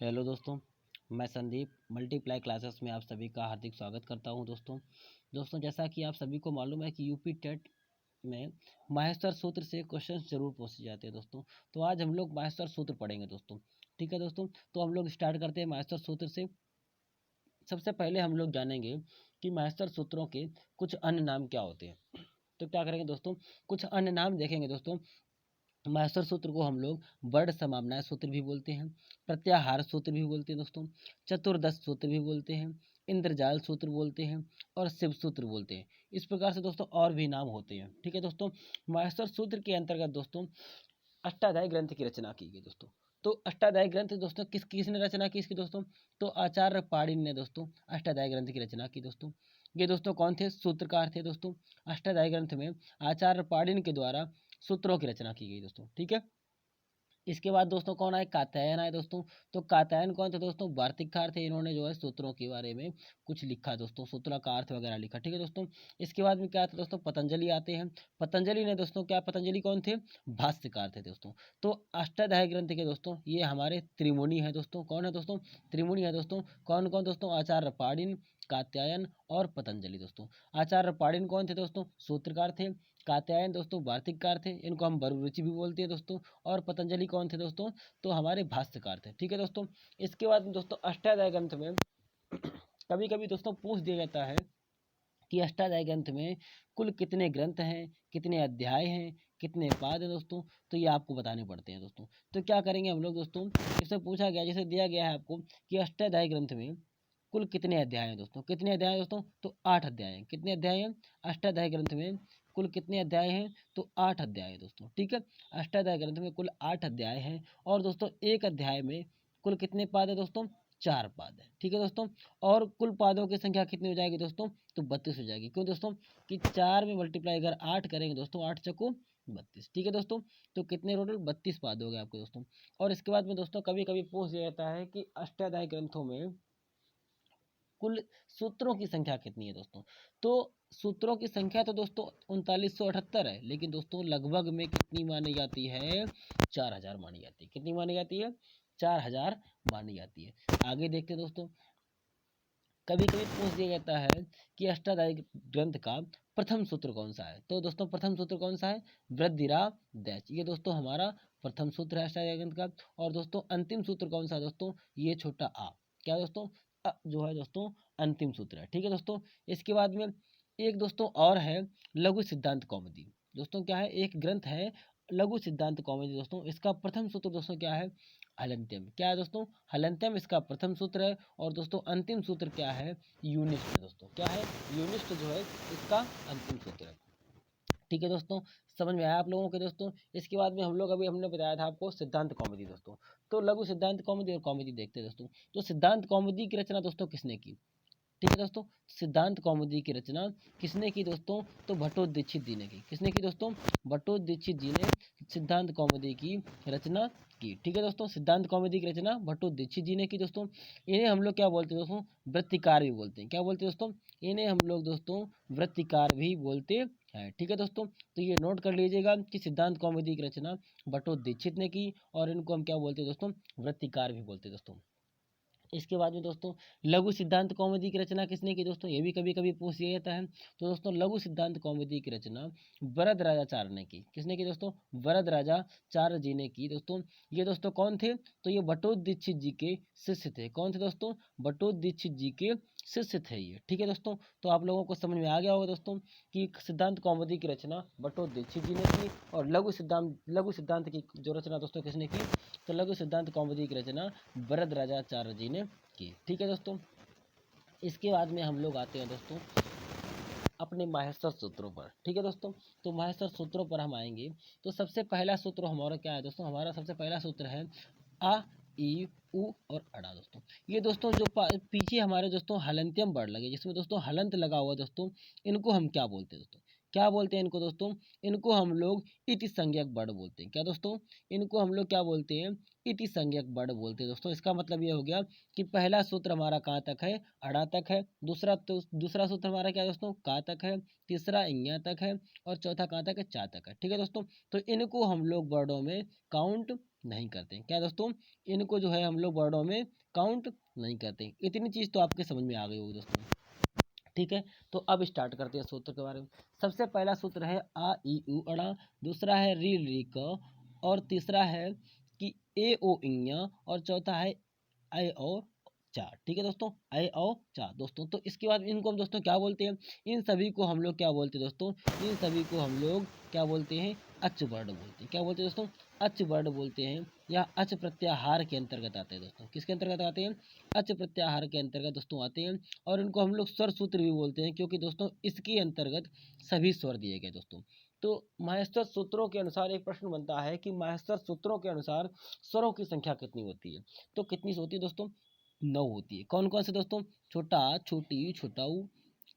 Hello दोस्तों, मैं Sandeep multiply classes में आप सभी का हार्दिक स्वागत करता हूं। दोस्तों जैसा कि आप सभी को मालूम है कि यूपी टेट में माहेश्वर सूत्र से क्वेश्चन जरूर पूछे जाते हैं दोस्तों। तो आज हम लोग माहेश्वर सूत्र पढ़ेंगे दोस्तों। ठीक है दोस्तों, तो हम लोग स्टार्ट करते हैं माहेश्वर सूत्र से। सबसे पहले हम लोग जानेंगे कि माहेश्वर सूत्रों के कुछ अन्य नाम क्या होते हैं। तो क्या करेंगे दोस्तों, कुछ अन्य नाम देखेंगे दोस्तों। माहेश्वर सूत्र को हम लोग वर्ण समाम्नाय सूत्र भी बोलते हैं, प्रत्याहार सूत्र भी बोलते हैं दोस्तों, चतुर्दश सूत्र भी बोलते हैं, इंद्रजाल सूत्र बोलते हैं और शिव सूत्र बोलते हैं। इस प्रकार से दोस्तों और भी नाम होते हैं। ठीक है दोस्तों, माहेश्वर सूत्र के अंतर्गत दोस्तों अष्टाध्यायी ग्रंथ की रचना की गई दोस्तों। तो अष्टाध्यायी ग्रंथ दोस्तों किसने रचना की इसकी दोस्तों, तो आचार्य पाणिनि ने दोस्तों अष्टाध्यायी ग्रंथ की रचना की दोस्तों। ये दोस्तों कौन थे, सूत्रकार थे दोस्तों। अष्टाध्यायी ग्रंथ में आचार्य पाणिनि के द्वारा सूत्रों की रचना की गई दोस्तों। ठीक है, इसके बाद दोस्तों कौन आए, कात्यायन आए दोस्तों। तो कात्यायन कौन थे दोस्तों, वार्तिककार थे। इन्होंने जो है सूत्रों के बारे में कुछ लिखा दोस्तों, सूत्रों का अर्थ वगैरह लिखा। ठीक है दोस्तों, इसके बाद में क्या था दोस्तों, पतंजलि आते हैं। पतंजलि ने दोस्तों क्या, पतंजलि कौन थे, भाष्यकार थे दोस्तों। तो अष्टाध्यायी ग्रंथ के दोस्तों ये हमारे त्रिमुनि है दोस्तों। कौन है दोस्तों, त्रिमुनि है दोस्तों। कौन कौन दोस्तों, आचार्य पाणिनि, कात्यायन और पतंजलि दोस्तों। आचार्य पाणिनि कौन थे दोस्तों, सूत्रकार थे। कात्यायन दोस्तों वार्तिककार थे, इनको हम वरुरुचि भी बोलते हैं दोस्तों। और पतंजलि कौन थे दोस्तों, तो हमारे भाष्यकार थे। ठीक है दोस्तों, इसके बाद दोस्तों अष्टाध्यायी ग्रंथ में कभी कभी दोस्तों पूछ दिया जाता है कि अष्टाध्यायी ग्रंथ में कुल कितने ग्रंथ हैं, कितने अध्याय हैं, कितने पाद हैं दोस्तों। तो ये आपको बताने पड़ते हैं दोस्तों। तो क्या करेंगे हम लोग दोस्तों, इसमें पूछा गया, जैसे दिया गया है आपको कि अष्टाध्यायी ग्रंथ में कुल कितने अध्याय हैं दोस्तों। कितने अध्याय हैं दोस्तों, तो 8 अध्याय हैं। कितने अध्याय हैं, अष्टाध्यायी ग्रंथ में कुल कितने अध्याय हैं, तो 8 अध्याय हैं दोस्तों। ठीक है, अष्टाध्यायी ग्रंथ में कुल 8 अध्याय हैं। और दोस्तों एक अध्याय में कुल कितने पाद है दोस्तों, 4 पाद है। ठीक है दोस्तों, और कुल पादों की संख्या कितनी हो जाएगी दोस्तों, तो 32 हो जाएगी। क्यों दोस्तों, कि 4 में मल्टीप्लाई अगर 8 करेंगे दोस्तों, 8 चको 32। ठीक है दोस्तों, तो कितने टोटल 32 पाद हो गए आपके दोस्तों। और इसके बाद में दोस्तों कभी कभी पूछ दिया जाता है कि अष्टाध्यायी ग्रंथों में कुल सूत्रों की संख्या कितनी है दोस्तों। तो सूत्रों की संख्या तो दोस्तों 3978 है, लेकिन दोस्तों लगभग में कितनी मानी जाती है, 4000 मानी जाती है। कितनी मानी जाती है, 4000 मानी जाती है। आगे देखते हैं दोस्तों, कभी कभी पूछ दिया जाता है कि अष्टाध्यायी ग्रंथ का प्रथम सूत्र कौन सा है। तो दोस्तों प्रथम सूत्र कौन सा है, वृद्धिराव डैश। ये दोस्तों हमारा प्रथम सूत्र है अष्टाध्यायी ग्रंथ का। और दोस्तों अंतिम सूत्र कौन सा है दोस्तों, ये छोटा आ। क्या दोस्तों, जो है दोस्तों अंतिम सूत्र है। ठीक है दोस्तों, इसके बाद में एक दोस्तों और है लघु सिद्धांत कौमुदी। दोस्तों क्या है, एक ग्रंथ है लघु सिद्धांत कौमुदी दोस्तों। इसका प्रथम सूत्र दोस्तों क्या है, हलंत्यम। क्या है दोस्तों, हलंत्यम इसका प्रथम सूत्र है। और दोस्तों अंतिम सूत्र क्या है, यूनिस्ट दोस्तों। क्या है, यूनिस्ट जो है इसका अंतिम सूत्र है। ठीक है दोस्तों, समझ में आया आप लोगों के दोस्तों। इसके बाद में हम लोग अभी हमने बताया था आपको सिद्धांत कौमुदी दोस्तों। तो लघु सिद्धांत कौमुदी और कौमुदी देखते हैं दोस्तों। तो सिद्धांत कौमुदी की रचना दोस्तों किसने की, ठीक है दोस्तों, सिद्धांत कौमुदी की रचना किसने की दोस्तों, तो भट्टोदीक्षित जी ने की। किसने की दोस्तों, भट्टोदीक्षित जी ने सिद्धांत कौमुदी की रचना की। ठीक है दोस्तों, सिद्धांत कौमुदी की रचना भट्टोदीक्षित जी ने की दोस्तों। इन्हें हम लोग क्या बोलते हैं दोस्तों, वृत्तिकार भी बोलते हैं। क्या बोलते हैं दोस्तों, इन्हें हम लोग दोस्तों वृत्तिकार भी बोलते हैं। ठीक है दोस्तों, तो ये नोट कर लीजिएगा कि सिद्धांत कौमुदी की रचना भट्टोदीक्षित ने की, और इनको हम क्या बोलते हैं दोस्तों, वृत्तिकार भी बोलते हैं दोस्तों। इसके बाद में दोस्तों लघु सिद्धांत कौमुदी की रचना किसने की दोस्तों, ये भी कभी कभी पूछ दिया जाता है। तो दोस्तों लघु सिद्धांत कौमुदी की रचना वरद राजाचार्य ने की। किसने की दोस्तों, वरद राजाचार्य जी ने की दोस्तों। ये दोस्तों कौन थे, तो ये बटोदीक्षित जी के शिष्य थे। कौन थे दोस्तों, बटोदीक्षित जी के शिष्य थे ये। ठीक है दोस्तों, तो आप लोगों को समझ में आ गया होगा दोस्तों कि सिद्धांत कौमुदी की रचना बटोदीक्षित जी ने की। और लघु सिद्धांत की जो रचना दोस्तों किसने की, तो लघु सिद्धांत कौमुदी की रचना वरद राजाचार्य जी ने की। ठीक है दोस्तों, इसके बाद में हम लोग आते हैं दोस्तों अपने माहेश्वर सूत्रों पर। ठीक है दोस्तों, तो माहेश्वर सूत्रों पर हम आएंगे। तो सबसे पहला सूत्र हमारा क्या है दोस्तों, हमारा सबसे पहला सूत्र है आ ई उ और अड़ा दोस्तों। ये दोस्तों जो पीछे हमारे दोस्तों हलंत्यम वर्ड लगे, जिसमें दोस्तों हलंत लगा हुआ दोस्तों, इनको हम क्या बोलते हैं दोस्तों, क्या बोलते हैं इनको दोस्तों, इनको हम लोग इति संज्ञक वर्ड बोलते हैं। क्या दोस्तों, इनको हम लोग क्या बोलते हैं, इति संज्ञक वर्ड बोलते हैं दोस्तों। इसका मतलब ये हो गया कि पहला सूत्र हमारा कहाँ तक है, अड़ा तक है। दूसरा सूत्र हमारा क्या है दोस्तों, का तक है। तीसरा इंज्ञा तक है। और चौथा कहाँ तक है, चा तक है। ठीक है दोस्तों, तो इनको हम लोग वर्डों में काउंट नहीं करते। क्या दोस्तों, इनको जो है हम लोग वर्डों में काउंट नहीं करते। इतनी चीज़ तो आपके समझ में आ गई होगी दोस्तों। ठीक है, तो अब स्टार्ट करते हैं सूत्र के बारे में। सबसे पहला सूत्र है आ ई उ अड़ा, दूसरा है री री क, और तीसरा है कि ए ओ इया, और चौथा है ऐ और चा। ठीक है दोस्तों, ऐ और चा दोस्तों। तो इसके बाद इनको हम दोस्तों क्या बोलते हैं, इन सभी को हम लोग क्या बोलते हैं दोस्तों, इन सभी को हम लोग क्या बोलते हैं, अच वर्ड बोलते हैं। क्या बोलते हैं दोस्तों, अच वर्ड बोलते हैं, या अच प्रत्याहार के अंतर्गत आते हैं दोस्तों। किसके अंतर्गत आते हैं, अच प्रत्याहार के अंतर्गत दोस्तों आते हैं। और इनको हम लोग स्वर सूत्र भी बोलते हैं, क्योंकि दोस्तों इसके अंतर्गत सभी स्वर दिए गए दोस्तों। तो माहेश्वर सूत्रों के अनुसार एक प्रश्न बनता है कि माहेश्वर सूत्रों के अनुसार स्वरों की संख्या कितनी होती है। तो कितनी होती है दोस्तों, 9 होती है। कौन कौन से दोस्तों, छोटा आ, छोटी, छोटा ऊ,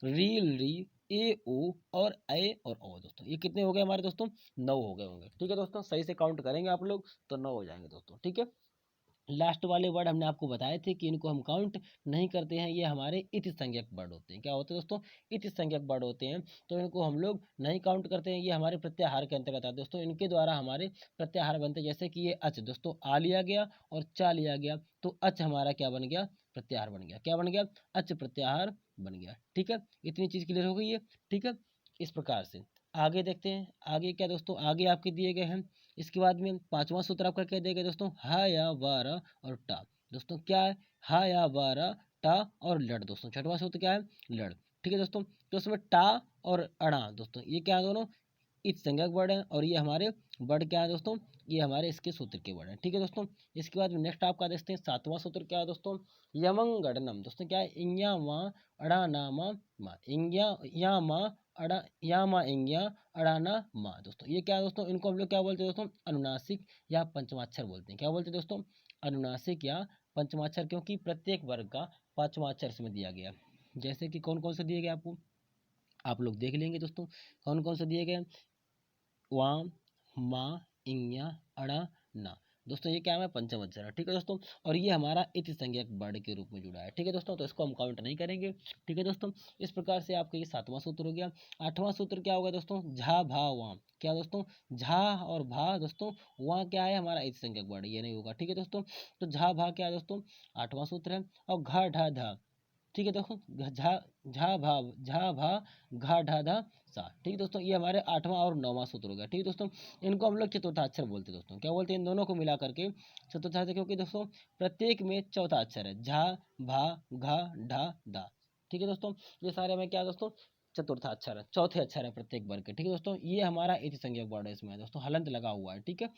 री री, ए ओ और ऐ और ओ दोस्तों। ये कितने हो गए हमारे दोस्तों, 9 हो गए होंगे। ठीक है दोस्तों, सही से काउंट करेंगे आप लोग तो 9 हो जाएंगे दोस्तों। ठीक है, लास्ट वाले वर्ड हमने आपको बताए थे कि इनको हम काउंट नहीं करते हैं, ये हमारे इति संज्ञक वर्ड होते हैं। क्या होते हैं दोस्तों, इति संज्ञक वर्ड होते हैं, तो इनको हम लोग नहीं काउंट करते हैं, ये हमारे प्रत्याहार के अंतर्गत आते हैं दोस्तों। इनके द्वारा हमारे प्रत्याहार बनते हैं, जैसे कि ये अच दोस्तों, आ लिया गया और चा लिया गया, तो अच हमारा क्या बन गया, प्रत्याहार बन गया। क्या बन गया, अच प्रत्याहार बन गया। ठीक है, इतनी चीज़ क्लियर हो गई है। ठीक है, इस प्रकार से आगे देखते हैं। आगे क्या दोस्तों, आगे आपके दिए गए हैं। इसके बाद में पांचवा सूत्र आपका क्या दिया गया दोस्तों, हा या वारा और टा दोस्तों। क्या है, हा या वारा टा और लड़ दोस्तों। छठवां सूत्र क्या है, लड़। ठीक है दोस्तों, तो उसमें टा और अड़ा दोस्तों, ये क्या है दोनों, इत संज्ञक वर्ड है, और ये हमारे वर्ड क्या है दोस्तों, ये हमारे इसके सूत्र के वर्ड है। ठीक है दोस्तों, इसके बाद नेक्स्ट आपका देखते हैं सातवां सूत्र क्या है दोस्तों, यमंगड़नम दोस्तों। क्या है, इंग्या मा अड़ा नामा मा, इंग्या या मा अड़ा या मा इंग्या अड़ाना मा दोस्तों। ये क्या है दोस्तों, इनको हम लोग क्या बोलते हैं दोस्तों, अनुनासिक या पंचमाक्षर बोलते हैं। क्या बोलते हैं दोस्तों, अनुनासिक या पंचमाक्षर, क्योंकि प्रत्येक वर्ग का पांचवा अक्षर इसमें दिया गया। जैसे कि कौन कौन से दिए गए आपको, आप लोग देख लेंगे दोस्तों, कौन कौन से दिए गए, वाम, मा, इंग्या, अड़ा, ना दोस्तों। ये क्या है, पंचम अक्षर है। ठीक है दोस्तों, और ये हमारा इति संज्ञक वर्ड के रूप में जुड़ा है। ठीक है दोस्तों, तो इसको हम काउंट नहीं करेंगे। ठीक है दोस्तों, इस प्रकार से आपका ये सातवां सूत्र हो गया। आठवां सूत्र क्या होगा दोस्तों, झा भा वाम। क्या दोस्तों, झा और भा दोस्तों, वहाँ क्या है हमारा इति संज्ञक वर्ड, ये नहीं होगा। ठीक है दोस्तों, तो झा भा क्या है दोस्तों, आठवां सूत्र है। और घा ढा धा, ठीक है दोस्तों, झा झा भा घा ढा धा सा। ठीक है दोस्तों, ये हमारे आठवां और नौवां सूत्र हो गया। ठीक है दोस्तों, इनको हम लोग चतुर्थाक्षर बोलते हैं दोस्तों। क्या बोलते हैं, इन दोनों को मिला करके चतुर्थाक्षर, क्योंकि दोस्तों प्रत्येक में चौथा अक्षर है, झा भा घा ढा धा। ठीक है दोस्तों, ये सारे में क्या है दोस्तों, चतुर्थाक्षर है, चौथे अक्षर है प्रत्येक वर्ग के। ठीक है दोस्तों, ये हमारा इति संज्ञक वर्ड है, इसमें दोस्तों हलंत लगा हुआ है। ठीक है,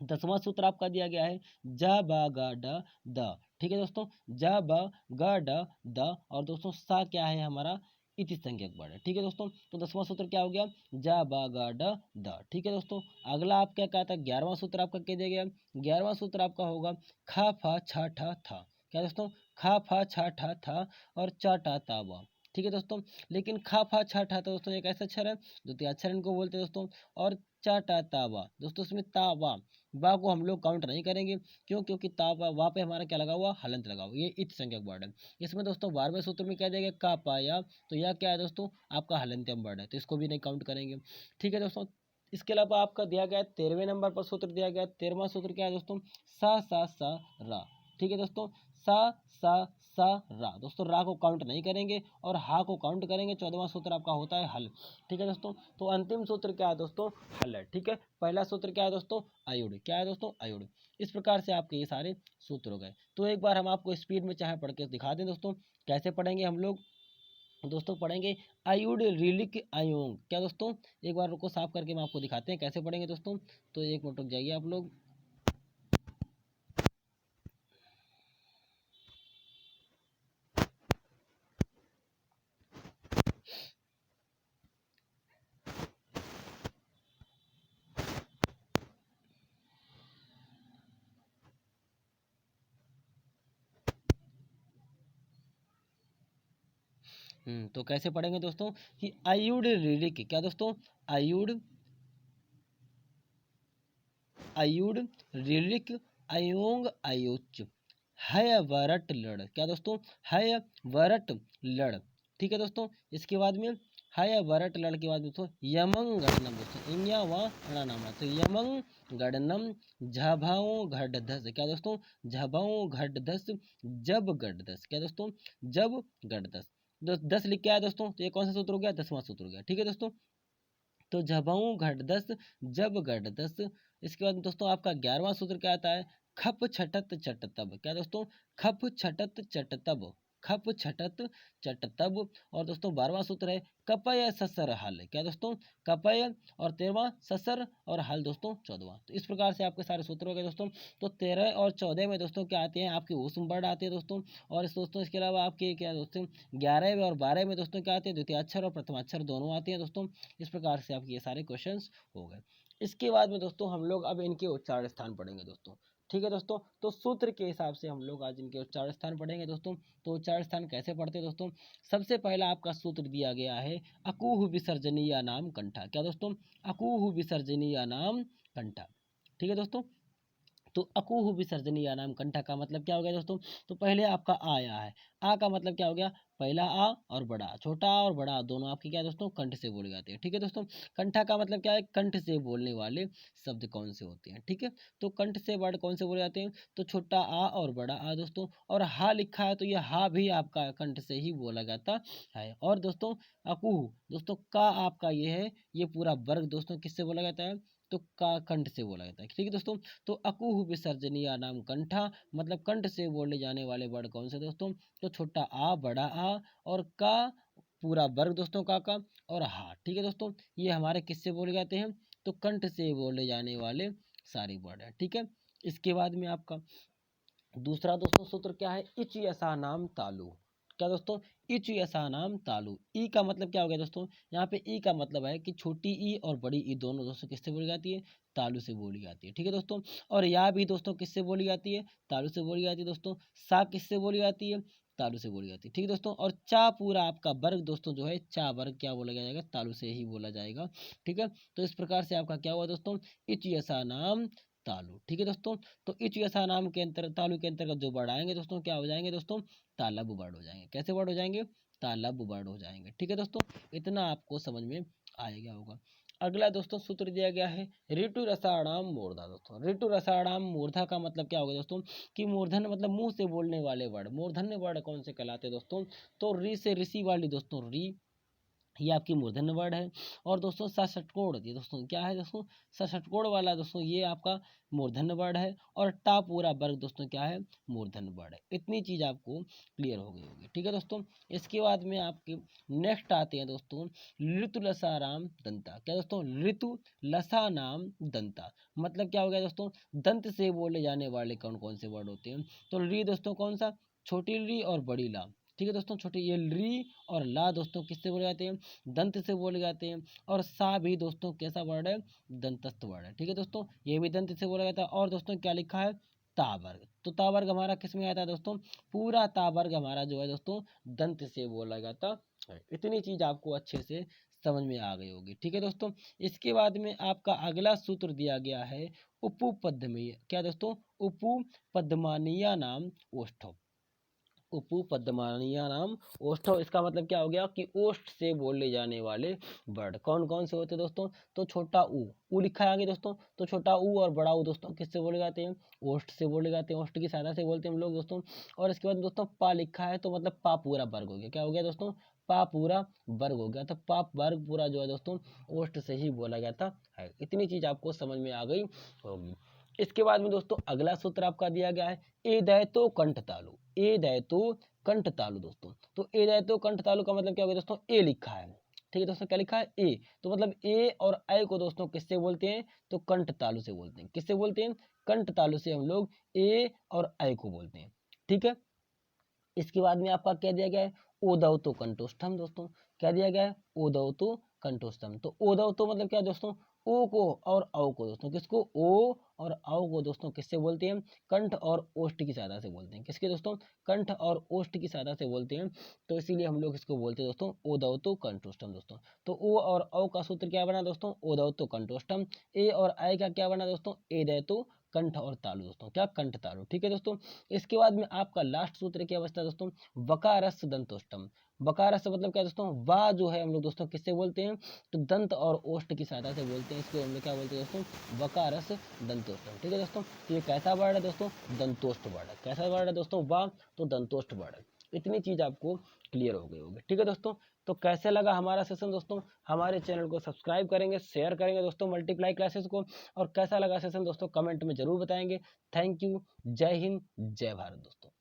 10वां सूत्र आपका दिया गया है, ज ब ग ड द। ठीक है दोस्तों, ज ब ग ड द, और दोस्तों सा क्या है हमारा इति संज्ञक वर्ड है। ठीक है दोस्तों, तो 10वां सूत्र क्या हो गया, ज ब ग ड द। ठीक है दोस्तों, अगला आप क्या कहता है, 11वां सूत्र आपका क्या दिया गया, 11वां सूत्र आपका होगा ख फ छ ठ थ। क्या दोस्तों, ख फ छ ठ थ और च ट त व। ठीक है दोस्तों, लेकिन ख फ छ ठ तो दोस्तों एक ऐसा अक्षर है, द्वितीय अक्षर इनको बोलते हैं दोस्तों। और च ट त व दोस्तों, इसमें ता वा, बा को हम लोग काउंट नहीं करेंगे। क्यों, क्योंकि ता वा पे हमारा क्या लगा हुआ, हलंत लगा हुआ, ये इत संज्ञक वर्ड है। इसमें दोस्तों 12वें सूत्र में क्या देगा, का पाया, तो यह क्या है दोस्तों, आपका हलंत्यम वर्ड है, तो इसको भी नहीं काउंट करेंगे। ठीक है दोस्तों, इसके अलावा आपका दिया गया 13वें नंबर पर सूत्र दिया गया। 13वां सूत्र क्या है दोस्तों, सा रा। ठीक है दोस्तों, सा सा रा दोस्तों, रा को काउंट नहीं करेंगे और हा को काउंट करेंगे। 14वां सूत्र आपका होता है हल। ठीक है दोस्तों, तो अंतिम सूत्र क्या है दोस्तों, हल है। ठीक है, पहला सूत्र क्या है दोस्तों, आयुड़। क्या है दोस्तों, आयुड़। इस प्रकार से आपके ये सारे सूत्र हो गए। तो एक बार हम आपको स्पीड में चाहे पढ़ के दिखा दें दोस्तों, कैसे पढ़ेंगे हम लोग दोस्तों, पढ़ेंगे आयुड रिलिक आयोंग। क्या दोस्तों, एक बार रुको साफ करके हम आपको दिखाते हैं कैसे पढ़ेंगे दोस्तों। तो एक मिनट रुक जाइए आप लोग। तो कैसे पढ़ेंगे दोस्तों, कि आयुड रिलिक, क्या दोस्तों, आयुड आयुड रिलिक अयोंग अयोच, है वरट लड़। क्या दोस्तों, है वरट लड़। ठीक है दोस्तों, इसके बाद में हाय वरट लड़ के बाद दोस्तों यमंग गढ़नम दोस्तों इंया व नामा तो यमंग गढ़नम झभाओ घट धस क्या दोस्तों झभाओ घट धस जब गढ़ धस क्या दोस्तों जब गढ़ धस 10 लिख के आया दोस्तों तो ये कौन सा सूत्र हो गया 10वां सूत्र हो गया ठीक है दोस्तों। तो झभाऊ घट दस जब घट दस इसके बाद दोस्तों आपका 11वां सूत्र क्या आता है खप छटत चट तब क्या दोस्तों खप छटत चट तब खप छटत चट तब। और दोस्तों 12वां सूत्र है कपय ससर हल क्या दोस्तों कपय और 13वां ससर और हल दोस्तों 14वां। तो इस प्रकार से आपके सारे सूत्र हो गए दोस्तों। तो 13 और 14 में दोस्तों क्या आते हैं आपके ऊष्म वर्ड आते हैं दोस्तों। और इस दोस्तों इसके अलावा आपके क्या दोस्तों 11 में और 12 में दोस्तों क्या आते हैं द्वितीय अक्षर और प्रथम अक्षर दोनों आते हैं दोस्तों। इस प्रकार से आपके ये सारे क्वेश्चंस हो गए। इसके बाद में दोस्तों हम लोग अब इनके उच्चारण स्थान पढ़ेंगे दोस्तों। ठीक है दोस्तों तो सूत्र के हिसाब से हम लोग आज इनके उच्चारण स्थान पढ़ेंगे दोस्तों। तो उच्चारण स्थान कैसे पढ़ते हैं दोस्तों। सबसे पहला आपका सूत्र दिया गया है अकूह विसर्जनीय नाम कंठा क्या दोस्तों अकूह विसर्जनीय नाम कंठा। ठीक है दोस्तों। तो अकूह विसर्जनीय नाम कंठा का मतलब क्या हो गया दोस्तों। तो पहले आपका आ आया है आ का मतलब क्या हो गया पहला आ और बड़ा छोटा आ और बड़ा आ दोनों आपके क्या दोस्तों कंठ से बोले जाते हैं। ठीक है दोस्तों। कंठा का मतलब क्या है कंठ से बोलने वाले शब्द कौन से होते हैं। ठीक है। तो कंठ से वर्ड कौन से बोले जाते हैं तो छोटा आ और बड़ा आ दोस्तों। और हा लिखा है तो यह हा भी आपका कंठ से ही बोला जाता है। और दोस्तों अकूह दोस्तों का आपका ये है ये पूरा वर्ग दोस्तों किससे बोला जाता है तो का कंठ से बोला जाता है। ठीक है दोस्तों। तो अकूह विसर्जनीय नाम कंठा मतलब कंठ से बोले जाने वाले वर्ड कौन से दोस्तों तो छोटा आ बड़ा आ और का पूरा वर्ग दोस्तों का और हा। ठीक है दोस्तों। ये हमारे किससे बोले जाते हैं तो कंठ से बोले जाने वाले सारे वर्ड है। ठीक है। इसके बाद में आपका दूसरा दोस्तों सूत्र क्या है इच यसा नाम तालु क्या दोस्तों इच यसा नाम तालु। ई का मतलब क्या हो गया दोस्तों यहाँ पे ई का मतलब है कि छोटी ई और बड़ी ई दोनों दोस्तों किससे बोली जाती है तालु से बोली जाती है। ठीक है दोस्तों। और या भी दोस्तों किससे बोली जाती है तालु से बोली जाती है दोस्तों। सा किससे बोली जाती है तालु से बोली जाती है। ठीक है दोस्तों। और चा पूरा आपका वर्ग दोस्तों जो है चा वर्ग क्या बोला जाएगा तालु से ही बोला जाएगा। ठीक है। तो इस प्रकार से आपका क्या हुआ दोस्तों इच यसा नाम तालु। ठीक है दोस्तों। तो इच यसा नाम के अंतर्गत तालु के अंतर्गत जो वर्ड आएंगे दोस्तों क्या हो जाएंगे दोस्तों तालब वर्ड हो जाएंगे। कैसे वर्ड हो जाएंगे तालब वर्ड हो जाएंगे। ठीक है दोस्तों। इतना आपको समझ में आ गया होगा। अगला दोस्तों सूत्र दिया गया है ऋतु रसाणाम मूर्धा दोस्तों। ऋतु रसाणाम मूर्धा का मतलब क्या होगा दोस्तों कि मूर्धन मतलब मुंह से बोलने वाले वर्ड मूर्धन्य वर्ड कौन से कहलाते दोस्तों तो री से ऋषि वाली दोस्तों री ये आपकी मूर्धन्य वर्ड है। और दोस्तों सषटकोण ये दोस्तों क्या है दोस्तों सषटकोण वाला दोस्तों ये आपका मूर्धन्य वर्ड है। और टा पूरा वर्ग दोस्तों क्या है मूर्धन्य वर्ड है। इतनी चीज आपको क्लियर हो गई होगी। ठीक है दोस्तों। इसके बाद में आपके नेक्स्ट आते हैं दोस्तों ऋतु लसा राम दंता क्या दोस्तों ऋतु लसा नाम दंता मतलब क्या हो गया दोस्तों दंत से बोले जाने वाले कौन कौन से वर्ड होते हैं तो री दोस्तों कौन सा छोटी री और बड़ी ला। ठीक है दोस्तों छोटी ये री और ला दोस्तों किससे बोले जाते हैं दंत से बोले जाते हैं। और सा भी दोस्तों कैसा वर्ड है दंतस्थ वर्ड है। ठीक है दोस्तों ये भी दंत से बोला जाता है। और दोस्तों क्या लिखा है तावर्ग तो तावर्ग हमारा किस में आता है दोस्तों पूरा तावर्ग हमारा जो है दोस्तों दंत से बोला जाता है। इतनी चीज आपको अच्छे से समझ में आ गई होगी। ठीक है दोस्तों। इसके बाद में आपका अगला सूत्र दिया गया है उपपद्यमीय क्या दोस्तों उपपद्मानीय नाम ओष्ठो उपपद्मानीय नाम ओष्ठो। इसका मतलब क्या हो गया कि ओष्ठ से बोले जाने वाले वर्ड कौन कौन से होते हैं दोस्तों तो छोटा ऊ लिखा है आगे दोस्तों। तो छोटा ऊ और बड़ा ऊ दोस्तों किससे बोले जाते हैं ओष्ठ से बोले जाते हैं ओष्ठ की सहायता से बोलते हैं हम लोग दोस्तों। और इसके बाद दोस्तों पा लिखा है तो मतलब पा पूरा वर्ग हो गया क्या हो गया दोस्तों पा पूरा वर्ग हो गया। तो पा वर्ग पूरा जो है दोस्तों ओष्ठ से ही बोला जाता है। इतनी चीज आपको समझ में आ गई होगी। इसके बाद में दोस्तों अगला सूत्र आपका दिया गया है ए दैतो कंठ तालु ए दैतो कंठ तालु दोस्तों। तो ए दैतो कंठ तालु का मतलब क्या होगा दोस्तों ए लिखा है। ठीक है दोस्तों क्या लिखा है ए तो मतलब ए और आई को दोस्तों किससे बोलते हैं तो कंठ तालु से बोलते हैं। किससे बोलते हैं कंठ तालु से हम लोग ए और आई को बोलते हैं। ठीक है। इसके बाद में आपका क्या दिया गया है ओदव तो कंठोष्ठम दोस्तों। क्या दिया गया है ओदव तो कंठोष्ठम। तो ओदव तो मतलब क्या दोस्तों ओ को और औ को दोस्तों किसको ओ और औ को दोस्तों किससे बोलते हैं कंठ और ओष्ठ की सहायता से बोलते हैं। किसके दोस्तों कंठ और ओष्ठ की सहायता से बोलते हैं। तो इसीलिए हम लोग इसको बोलते हैं दोस्तों ओदव तो कंठोष्ठम दोस्तों। तो ओ और औ का सूत्र क्या बना दोस्तों ओदव तो कंठोष्ठम। ए और आई का क्या बना दोस्तों ए दय तो कंठ और तालु दोस्तों, क्या कंठ तालु, ठीक है दोस्तों। इसके बाद में आपका लास्ट सूत्र क्या बचता है दोस्तों, वकारस दंतोष्टम। वकारस मतलब क्या दोस्तों, वा जो है हम लोग दोस्तों किससे बोलते हैं, तो दंत और ओष्ठ की सहायता से बोलते हैं, इसको हम लोग क्या बोलते हैं दोस्तों, वकारस दंतोष्टम, ठीक है दोस्तों। तो ये कैसा वर्ड है दोस्तों, दंतोष्ठ वर्ड है। कैसा वर्ड है दोस्तों, वा तो दंतोष्ठ वर्ड है। इतनी चीज आपको क्लियर हो गई होगी, ठीक है दोस्तों। तो कैसे लगा हमारा सेशन दोस्तों, हमारे चैनल को सब्सक्राइब करेंगे, शेयर करेंगे दोस्तों मल्टीप्लाई क्लासेस को, और कैसा लगा सेशन दोस्तों कमेंट में जरूर बताएंगे। थैंक यू, जय हिंद, जय भारत दोस्तों।